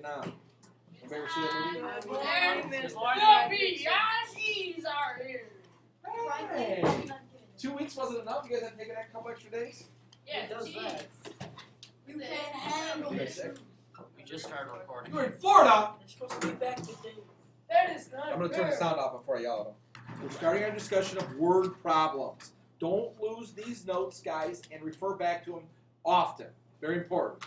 Vietnam. Anybody ever see that movie? The Biashis are here. Hey. 2 weeks wasn't enough? You guys had to take a couple extra days? Yeah, It does that. You can't handle You it. guys sick? We just started recording. You're in Florida! You're supposed to be back today. That is not I'm going to turn the sound off before I yell at them. We're starting our discussion of word problems. Don't lose these notes, guys, and refer back to them often. Very important.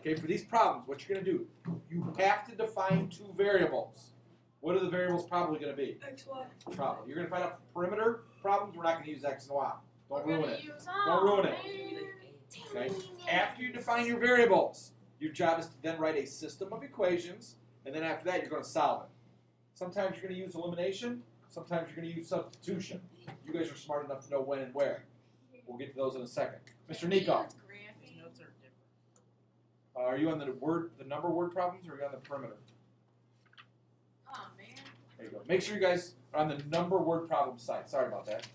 Okay, for these problems, what you're going to do, you have to define two variables. What are the variables probably going to be? X, Y. Probably. You're going to find out perimeter problems, we're not going to use X and Y. Don't We're ruin gonna it. use Don't ruin it. man. Okay? After you define your variables, your job is to then write a system of equations, and then after that, you're going to solve it. Sometimes you're going to use elimination. Sometimes you're going to use substitution. You guys are smart enough to know when and where. We'll get to those in a second. Mr. Nico, These notes are different. are you on the number word problems, or are you on the perimeter? Oh man. There you go. Make sure you guys are on the number word problem side. Sorry about that.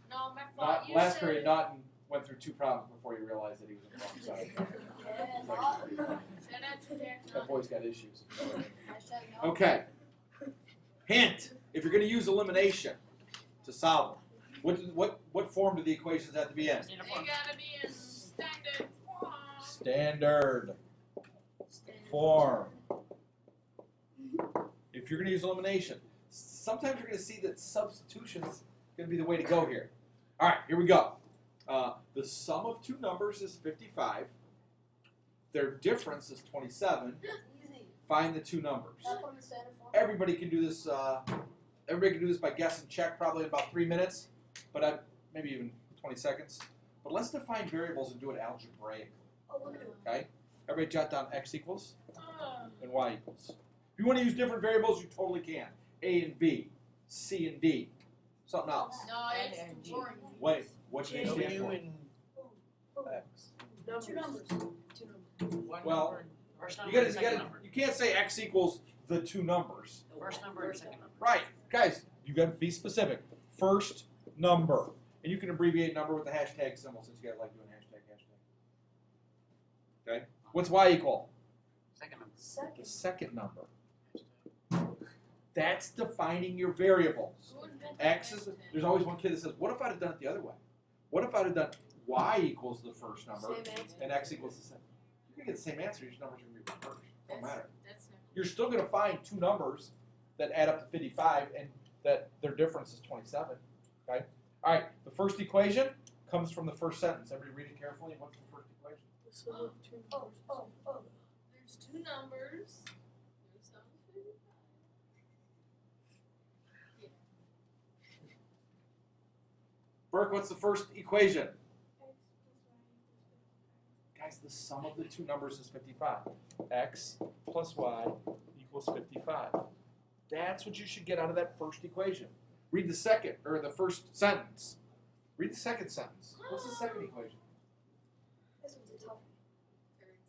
No, my fault. You Last said period, Naughton went through two problems before he realized that he was on the wrong side. It's actually pretty funny. Shout out to Jack That Naughton. boy's got issues. Hashtag no. Okay. Hint: if you're going to use elimination to solve them, what form do the equations have to be in? They gotta be in standard form. Standard form. If you're going to use elimination, sometimes you're going to see that substitution is going to be the way to go here. All right, here we go. The sum of two numbers is 55. Their difference is 27. Easy. Find the two numbers. Up on the standard form. Everybody can do this. Everybody can do this by guess and check, probably in about 3 minutes, but maybe even 20 seconds. But let's define variables and do it algebraically. Oh, look at it. Okay? Everybody jot down x equals Uh, and y equals. If you want to use different variables, you totally can. A and B, C and D, something else. no, it's boring. Wait, what should they stand W for? and X. Two numbers. Two numbers. One Well, number, first number, You and second number. you can't say x equals the two numbers. First number and second number. Right, guys, you got to be specific. First number, and you can abbreviate number with the hashtag symbol since you guys like doing hashtag. Okay, what's y equal? Second number. The Second. second number. That's defining your variables. Who invented X is. that? There's always one kid that says, "What if I'd have done it the other way? What if I'd have done y equals the first number Same answer. and x equals the second?" You're gonna get the same answer. Your numbers are gonna be reversed. Don't matter. That's not. You're still going to find two numbers that add up to 55 and that their difference is 27. Okay? All right, the first equation comes from the first sentence. Everybody read it carefully. What's the first equation? The sum of two numbers. Oh. There's two numbers. There's some 55. Burke, what's the first equation? Guys, the sum of the two numbers is 55. X plus y equals 55. That's what you should get out of that first equation. Read the second, or the first sentence. Read the second sentence. What's the second equation? This one's a tough.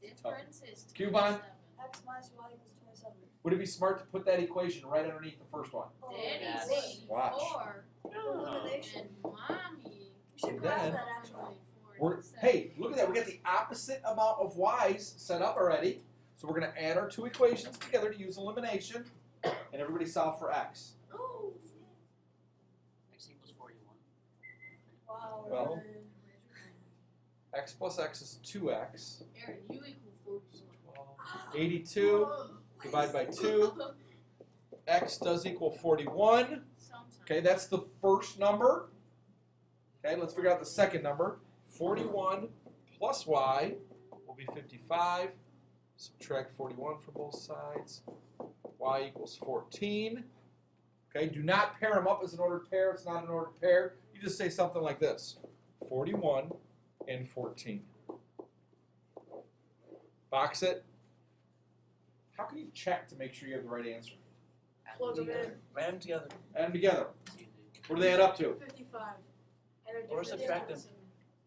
Their difference is Cube on. 27. X minus y equals 27. Would it be smart to put that equation right underneath the first one? Oh, Daddy's Yes. 84. Elimination. And mommy. You should And graph then- that actually. Hey, look at that. We got the opposite amount of y's set up already. So we're going to add our two equations together to use elimination. And everybody solve for x. Oh. X equals 41. Wow. Well, Aaron. X plus x is 2x. Aaron, you equal 41. 82 divided by 2. X does equal 41. Sometimes. Okay, that's the first number. Okay, let's figure out the second number. 41 plus y will be 55. Subtract 41 from both sides. Y equals 14. Okay, do not pair them up as an ordered pair. It's not an ordered pair. You just say something like this. 41 and 14. Box it. How can you check to make sure you have the right answer? Plug them in. Add them together. Add them together. What do they add up to? 55. And our Or difference is subtract them. 27.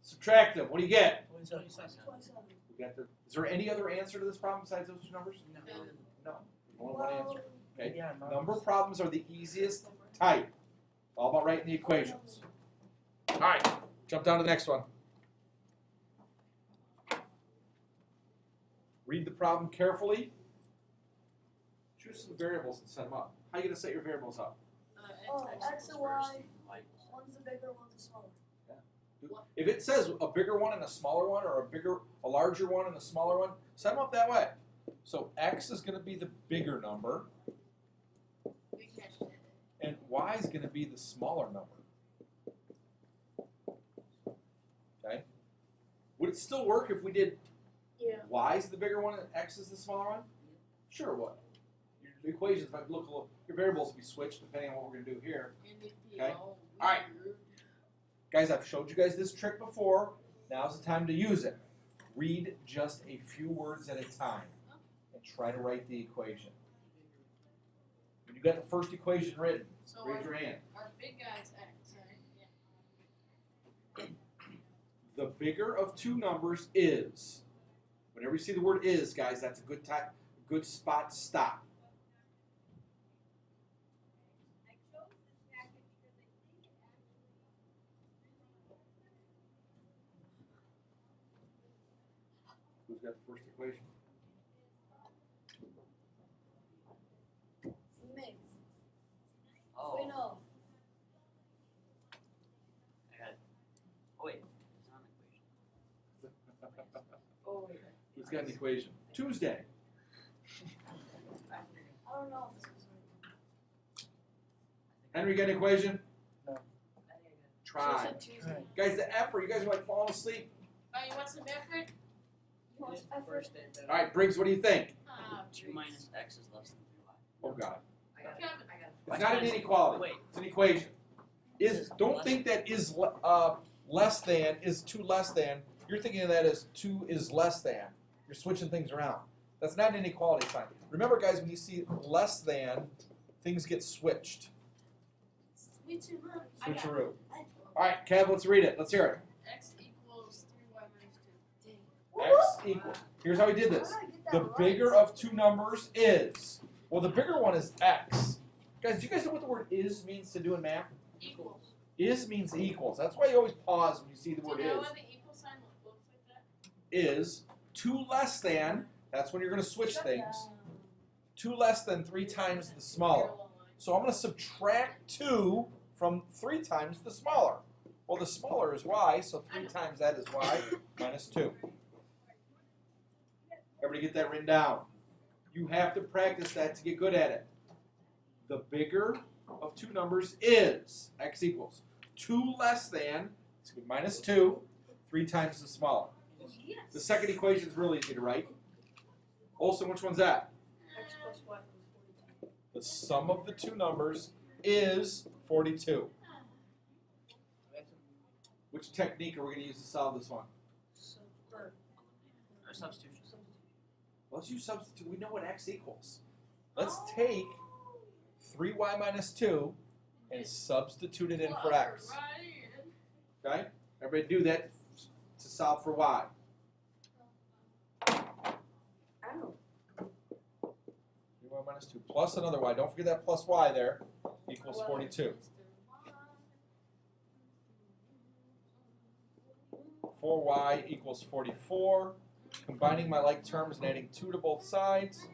Subtract them. What do you get? 27. 27. You got the, is there any other answer to this problem besides those two numbers? No. No. Only one answer. Okay. Yeah, Number problems are the easiest type. All about writing the equations. All right. Jump down to the next one. Read the problem carefully. Choose some variables and set them up. How are you going to set your variables up? Oh, X X and equals first, Y. Y equals second. One's the bigger, one's the smaller. If it says a bigger one and a smaller one, or a larger one and a smaller one, set them up that way. So X is going to be the bigger number, We catch it. and Y is going to be the smaller number. Okay? Would it still work if we did Yeah. Y is the bigger one and X is the smaller one? Sure, it would. Your equations might look a little, your variables will be switched depending on what we're going to do here. And it'd be Okay. all All right. weird. Guys, I've showed you guys this trick before. Now's the time to use it. Read just a few words at a time and try to write the equation. When you got the first equation written, So raise your hand. our big guy's X, right? Yeah. The bigger of two numbers is. Whenever you see the word is, guys, that's a good spot to stop. Who's got the first equation? Me. Oh, Wait, no. I got it. Oh wait, it's not an equation. Oh, wait. Who's got an equation? Tuesday. I don't know if this is right. Henry, got an equation? I Try. So it's a Tuesday. Guys, the effort, you guys are like falling asleep. Oh, you want some effort? You want effort? All right, Briggs, what do you think? Ah, 2 minus X is less than 3Y. Oh, God. Kevin. It's not an inequality. Wait. It's an equation. Don't think that is less than is 2 less than. You're thinking of that as 2 is less than. You're switching things around. That's not an inequality sign. Remember, guys, when you see less than, things get switched. Switch him up. I got it. Switcheroo. All right, Kev, let's read it. Let's hear it. X equals 3y minus 2. X equals. Here's how we did this. The bigger of two numbers is. Well, the bigger one is X. Guys, do you guys know what the word is means to do in math? Equals. Is means equals. That's why you always pause when you see the Do word you know is. what the equal sign looks like that? Is 2 less than. That's when you're going to switch things. 2 less than 3 times the smaller. Parallel line. So I'm going to subtract 2 from 3 times the smaller. Well, the smaller is y, so 3 times that is y minus 2. Everybody get that written down. You have to practice that to get good at it. The bigger of two numbers is X equals 2 less than, it's minus 2, 3 times the smaller. The second equation is really easy to write. Olson, which one's that? X plus Y equals 42. The sum of the two numbers is 42. Which technique are we going to use to solve this one? Or substitution. Let's use substitute. We know what X equals. Let's take 3y minus 2 and substitute it in for Plug X. right in. Okay? Everybody do that to solve for Y. Ow. 3y minus 2 plus another y. Don't forget that plus y there equals 42. 4y equals 44. Combining my like terms and adding 2 to both sides.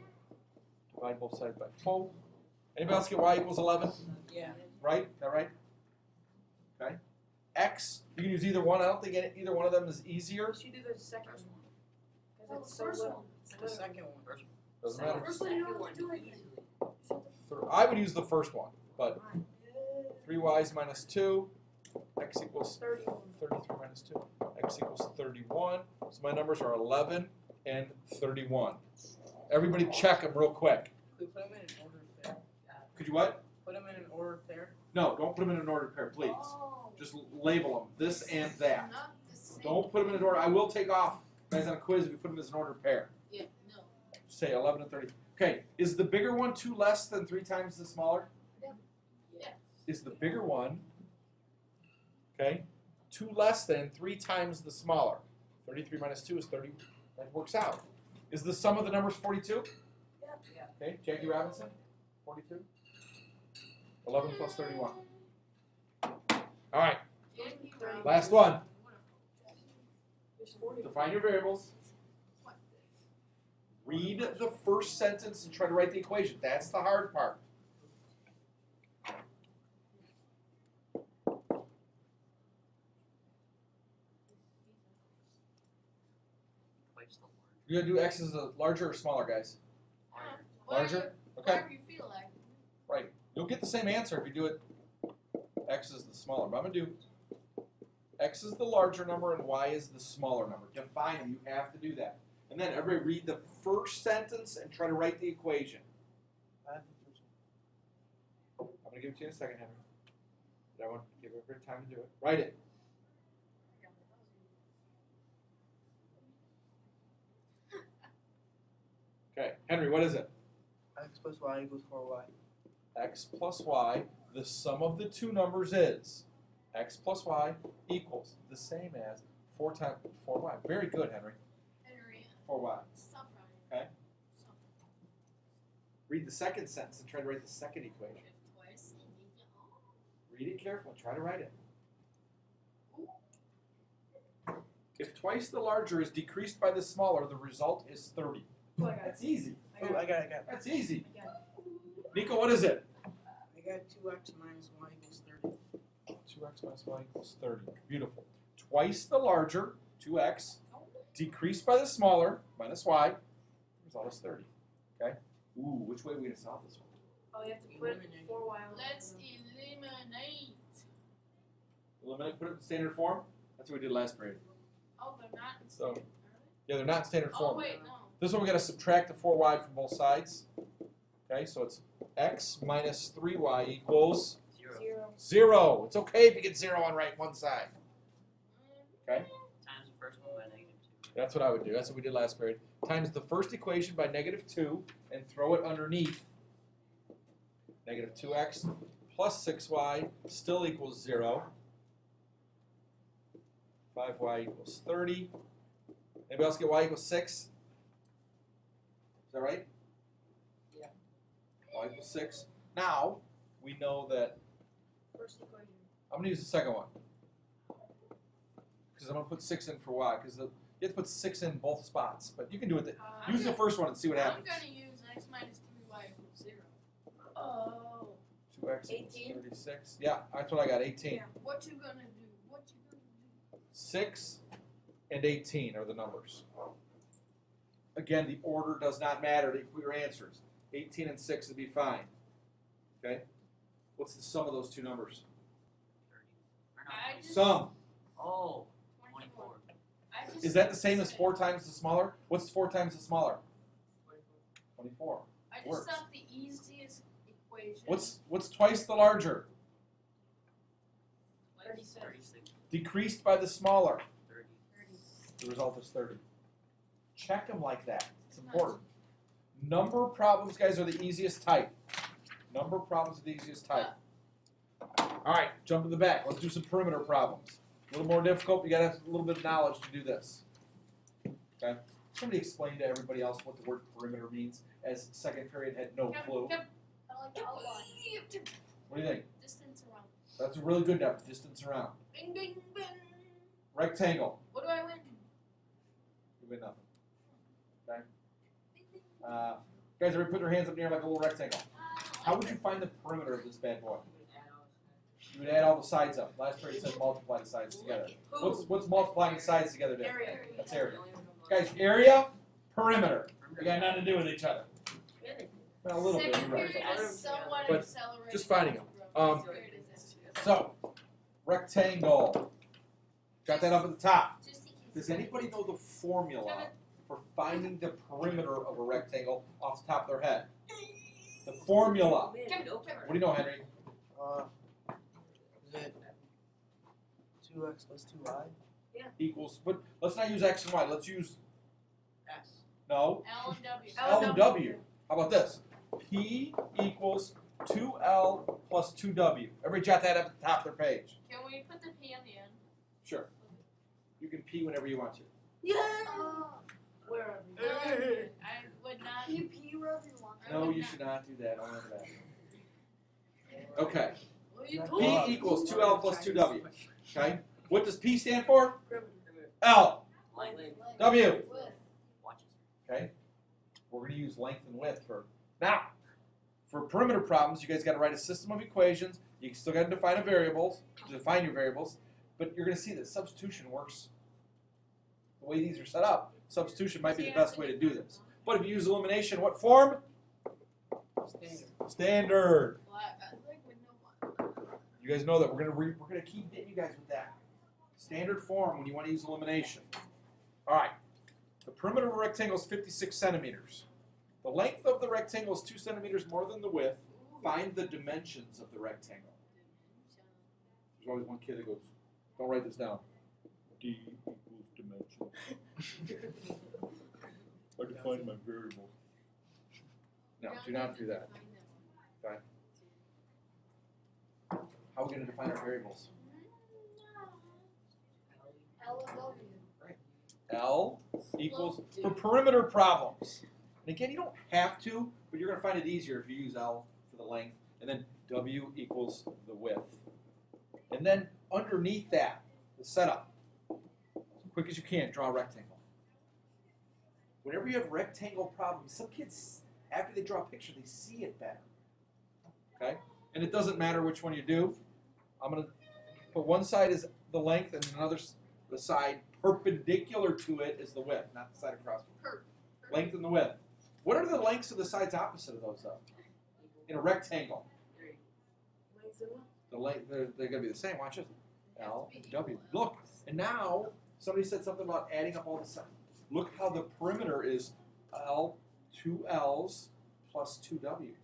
Divide both sides by 4. Anybody else get y equals 11? Yeah. Right? Is that right? Okay. X, you can use either one. I don't think either one of them is easier. Should you do the second one? Oh, Because it's so little. The second one. First Doesn't matter. First one, you don't have to do anything. I would use the first one, but 3y minus 2. X equals 31. 33 minus 2. X equals 31. So my numbers are 11 and 31. Everybody check them real quick. Could we put them in an ordered pair? Could you what? Put them in an ordered pair? No, don't put them in an ordered pair, please. Oh. Just label them, this and that. Not the same. Don't put them in an order. I will take off, guys, on a quiz if you put them as an ordered pair. Yeah, no. Say 11 and 30. Okay, is the bigger one 2 less than 3 times the smaller? Yeah. Is the bigger one, okay, 2 less than 3 times the smaller? 33 minus 2 is 30. That works out. Is the sum of the numbers 42? Yeah. Okay, Jackie Robinson, 42. 11 plus 31. All right, Jackie last one. There's 40. Define your variables. Read the first sentence and try to write the equation. That's the hard part. Twice the word. You're gonna do x as a larger or smaller, guys? Larger? Okay. Whatever you feel like. Right. You'll get the same answer if you do it x is the smaller. But I'm gonna do x is the larger number and y is the smaller number. Define them. You have to do that. And then everybody read the first sentence and try to write the equation. I'm gonna give it to you in a second, Henry. But I want to give everybody time to do it. Write it. Okay, Henry, what is it? X plus y equals 4y. X plus y, the sum of the two numbers is x plus y equals the same as 4 times 4y. Very good, Henry. Henry, 4y. stop writing. Okay. Read the second sentence and try to write the second equation. If twice, then you get all. Read it carefully. Try to write it. If twice the larger is decreased by the smaller, the result is 30. Oh, I got it. That's easy. I Oh, got I got it. That's easy. I got Nico, what is it? I got 2x minus y equals 30. 2x minus y equals 30. Beautiful. Twice the larger, 2x, decreased by the smaller, minus y, the result is 30. Okay? Ooh, which way are we going to solve this one? Oh, you have to put Eliminate. 4y on Let's eliminate. Eliminate, put it in standard form? That's what we did last period. Oh, they're not in So, standard, Yeah, they're not in standard are form. they? Oh, wait, no. This one we got to subtract the 4y from both sides. Okay, so it's x minus 3y equals 0 0. 0. It's okay if you get 0 on right one side. Okay? times the first one by -2. That's what I would do. That's what we did last period. Times the first equation by -2 and throw it underneath. Negative 2x plus 6y still equals 0. 5y equals 30. Anybody else get y equals 6? Is that right? Yeah. Y equals 6. Now, we know that First equation. I'm going to use the second one. Because I'm going to put 6 in for y. Because you have to put 6 in both spots. But you can do it. Use the first one and see what happens. I'm going to use x minus 3y equals 0. Oh. 2x equals 18? 36. Yeah, that's what I got, 18. Yeah. What you going to do? What you going to do? 6 and 18 are the numbers. Again, the order does not matter to your answers. 18 and 6 would be fine. Okay? What's the sum of those two numbers? 30. Or no, I 26. just- Sum. Oh, 24. 24. I just Is that the same as said- 4 times the smaller? What's 4 times the smaller? 24. I just works. thought the easiest equation. What's twice the larger? 36. 36. Decreased by the smaller. 30. The result is 30. Check them like that. It's important. Number problems, guys, are the easiest type. Number problems are the easiest type. All right, jump to the back. Let's do some perimeter problems. A little more difficult. You got to have a little bit of knowledge to do this. Okay. Somebody explain to everybody else what the word perimeter means, as second period had no clue. I like the outline. What do you think? Distance around. That's a really good depth. Distance around. Bing, bing, bing. Rectangle. What do I win? You win nothing. Okay. Bing, bing. Guys, everybody put their hands up near like a little rectangle. How would you find the perimeter of this bad boy? You would add all the sides up. Last period said multiply the sides together. What's multiplying the sides together do? Area. That's area. Guys, area, perimeter. They got nothing to do with each other. Really? Well, a little bit, Second you're right. period is somewhat But accelerated. just finding them. First period is So, rectangle. Got that up at the top. just in case. Does anybody know the formula for finding the perimeter of a rectangle off the top of their head? The formula. Kevin, What do you know, Henry? Is it 2x plus 2y? Equals, but let's not use x and y. Let's use, S. no, L and W. L and W. How about this? P equals 2L plus 2W. Everybody jot that up at the top of their page. Can we put the P on the end? Sure. You can P whenever you want to. Yeah. Oh, Where are no, I would not. you pee wherever you want. I No, would you not. should not do that. I'll never that. Okay. Well, you P told P me. equals 2L plus 2W. Okay. What does P stand for? Perimeter. L. Like W. With. watches. Okay. We're going to use length and width for now. For perimeter problems, you guys got to write a system of equations. You still got to define your variables, but you're going to see that substitution works. The way these are set up, substitution might be the best way to do this. But if you use elimination, what form? Standard. Well, I like with no one. You guys know that we're gonna keep hitting you guys with that. Standard form when you want to use elimination. All right. The perimeter of a rectangle is 56 centimeters. The length of the rectangle is 2 centimeters more than the width. Find the dimensions of the rectangle. There's always one kid that goes, "Don't write this down." D equals dimension. I define my variable. No, do not do that. Okay. How are we going to define our variables? L and W. L equals for perimeter problems. And again, you don't have to, but you're going to find it easier if you use L for the length, and then W equals the width. And then underneath that, the setup, as quick as you can, draw a rectangle. Whenever you have rectangle problems, some kids, after they draw a picture, they see it better. Okay? And it doesn't matter which one you do. I'm going to put one side is the length, and the side perpendicular to it is the width, not the side across. Length and the width. What are the lengths of the sides opposite of those, though? In a rectangle. The length, they're going to be the same. Watch this. L and W. Look, and now somebody said something about adding up all the sides. Look how the perimeter is L, 2 L's plus 2 W's.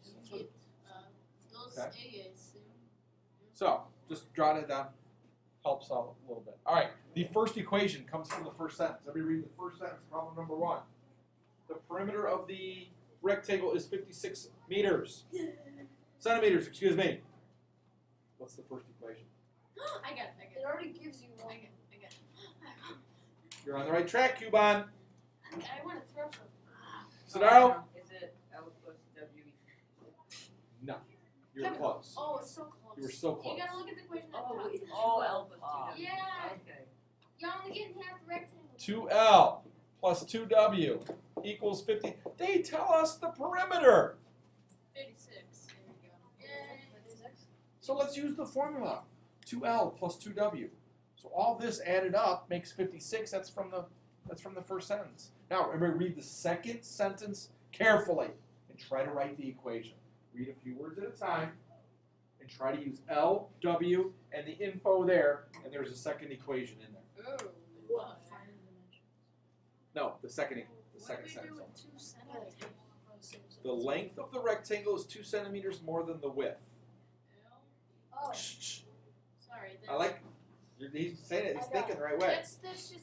Those Okay. AAs. So, just jot it down. Helps out a little bit. All right, the first equation comes from the first sentence. Let me read the first sentence, problem number 1. The perimeter of the rectangle is 56 centimeters, excuse me. What's the first equation? I got it. It already gives you I one. got it. You're on the right track, Cuban. I want to throw some. Sodaro? Is it L plus W? No. You were close. Oh, it's so close. You were so close. You gotta look at the question at Oh, the top. it's L plus 2W. Yeah. Okay. You're only getting half the rectangle. 2L plus 2W equals 50. They tell us the perimeter. 56. There we go. Yay. So let's use the formula. 2L plus 2W. So all this added up makes 56. That's from the first sentence. Now everybody read the second sentence carefully and try to write the equation. Read a few words at a time and try to use L, W, and the info there, and there's a second equation in there. Ooh. What? No, the second What sentence. do we do with 2 centimeters? The length of the rectangle is 2 centimeters more than the width. L? Oh, Shh, shh. Sorry. I like, he's saying it, he's thinking the right way. That's just.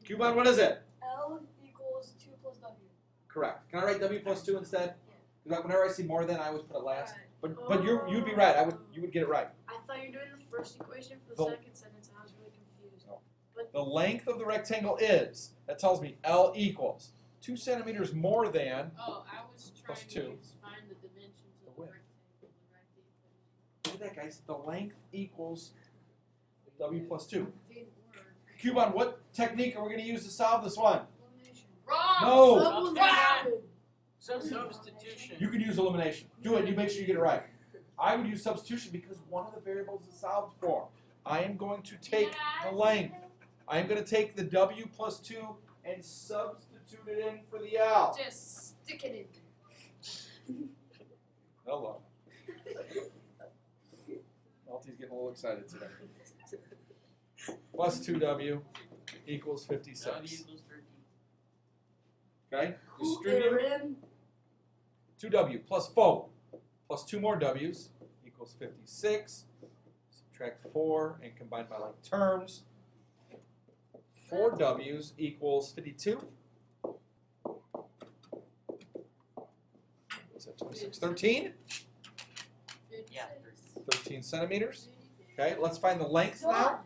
Cuban, what is it? L equals 2 plus W. Correct. Can I write W plus 2 instead? Because whenever I see more than, I always put it last. Alright. But you'd be right. You would get it right. I thought you were doing the first equation for The- the second sentence, and I was really confused. No. The length of the rectangle is, that tells me L equals 2 centimeters more than, Oh, I was trying Plus to 2. find the dimensions The of the width. rectangle. look at that guys, the length equals W plus 2. Didn't work. Cuban, what technique are we going to use to solve this one? Elimination. Wrong. No! Substitution. You can use elimination. Do it, you make sure you get it right. I would use substitution because one of the variables is solved for. I am going to take the length. I am going to take the W plus 2 and substitute it in for the L. Just stick it in. Hello. Maltese getting a little excited today. Plus 2W equals 56. W equals 13. Okay? Who Distribute in? 2W plus 4 plus 2 more W's equals 56. Subtract 4 and combine by like terms. 4 W's equals 52. What's that, 26? 13? Yeah, 13 centimeters. Okay, let's find the length now.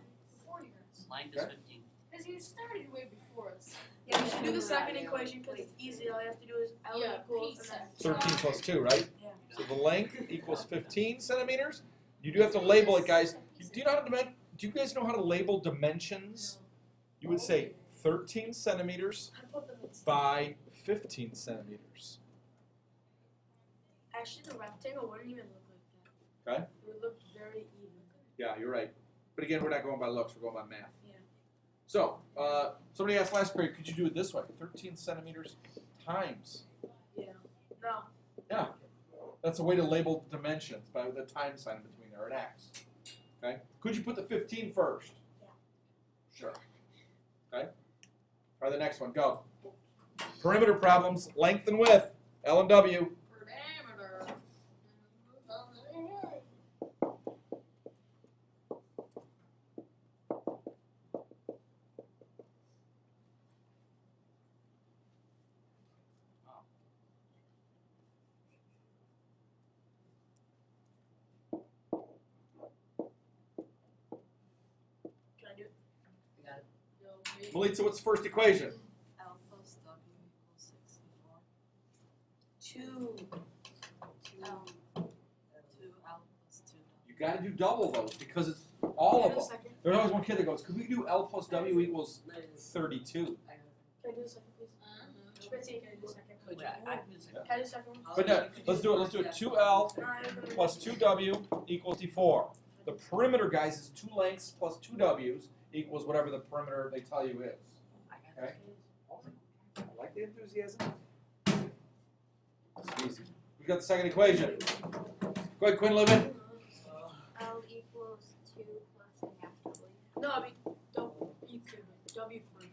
40 minutes. Length is Okay. 15. Because you started way before us. Yeah, we should do the second equation because it's easy. All you have to do is L Yeah, equals pizza. and then 13 plus 2, right? Yeah. So the length equals 15 centimeters. You do have to label it, guys. Do you guys know how to label dimensions? You would say 13 centimeters I put them in. by 15 centimeters. Actually, the rectangle wouldn't even look like that. Okay. It would look very even. Yeah, you're right. But again, we're not going by looks, we're going by math. Yeah. So, somebody asked last period, could you do it this way? 13 centimeters times. Yeah. No. Yeah. That's a way to label dimensions by the time sign in between there, an X. Okay? Could you put the 15 first? Yeah. Sure. Okay? All right, the next one, go. Perimeter problems, length and width, L and W. Parameter. Can I do it? I got it. No, me. Melissa, what's the first equation? L plus W equals 64. 2. L. 2L plus 2W. You got to do double those because it's all of Can I do them. a second? There's always one kid that goes, could we do L plus W equals 32? Can I do a second, please? Spencer, can I do a second? Could you? I can do a second. Can I do a second one? But no, let's do it. Let's do it. 2L No, I'm gonna- plus 2W equals 54. The perimeter, guys, is 2 lengths plus 2 W's equals whatever the perimeter they tell you is. I got Okay? I like the enthusiasm. It's easy. We got the second equation. Go ahead, Quinn-Levin. L equals 2 plus a half W. No, I mean, double. You could W first.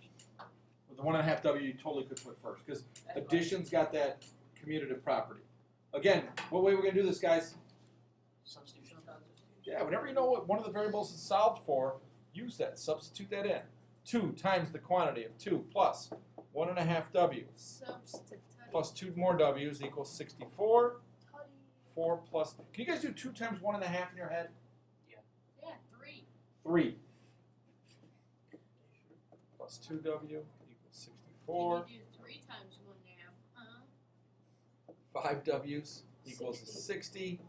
With the 1.5 W, you totally could put first because addition's got that commutative property. Again, what way we're going to do this, guys? Substitution. Yeah, whenever you know what one of the variables is solved for, use that. Substitute that in. 2 times the quantity of 2 plus 1.5 W Substitute. plus 2 more W's equals 64. Tutty. 4 plus. Can you guys do 2 times 1.5 in your head? Yeah, 3. 3 plus 2W equals 64. Can you do 3 times 1.5? Huh? 5 W's equals 60.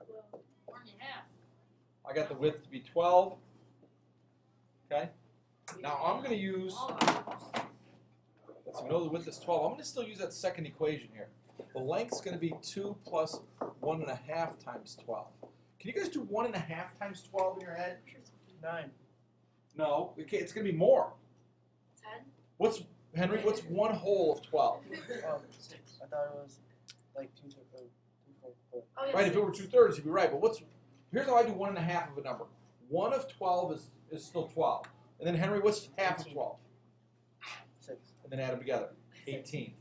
12. 1.5. I got the width to be 12. Okay. Now I'm going to use. Let's see, we know the width is 12. I'm going to still use that second equation here. The length's going to be 2 plus 1.5 times 12. Can you guys do 1.5 times 12 in your head? 9. No, okay, it's going to be more. 10. What's Henry? What's 1 whole of 12? Oh, 6. I thought it was like 2 to 4. Oh, yeah. Right. If it were 2/3, you'd be right. But what's? Here's how I do 1.5 of a number. 1 of 12 is still 12. And then Henry, what's half of 12? 6. And then add them together. 18.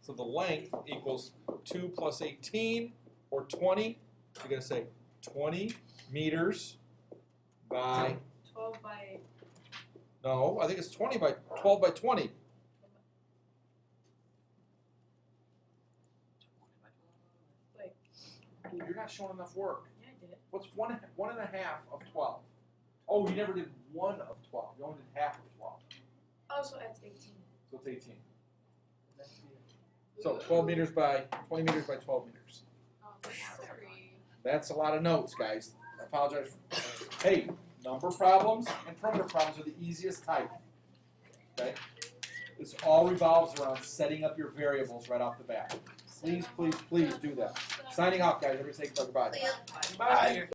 So the length equals 2 plus 18, or 20. You're going to say 20 meters by, 12 by. no, I think it's 12 by 20. Wait. Dude, you're not showing enough work. Yeah, I did it. What's 1.5 of 12? Oh, you never did 1 of 12. You only did half of 12. Oh, so that's 18. So it's 18. So 12 meters by 20 meters by 12 meters. Oh, sorry. That's a lot of notes, guys. I apologize. Hey, number problems and perimeter problems are the easiest type. Okay? This all revolves around setting up your variables right off the bat. Please, please, please do that. Signing off, guys. Everybody say goodbye. Bye.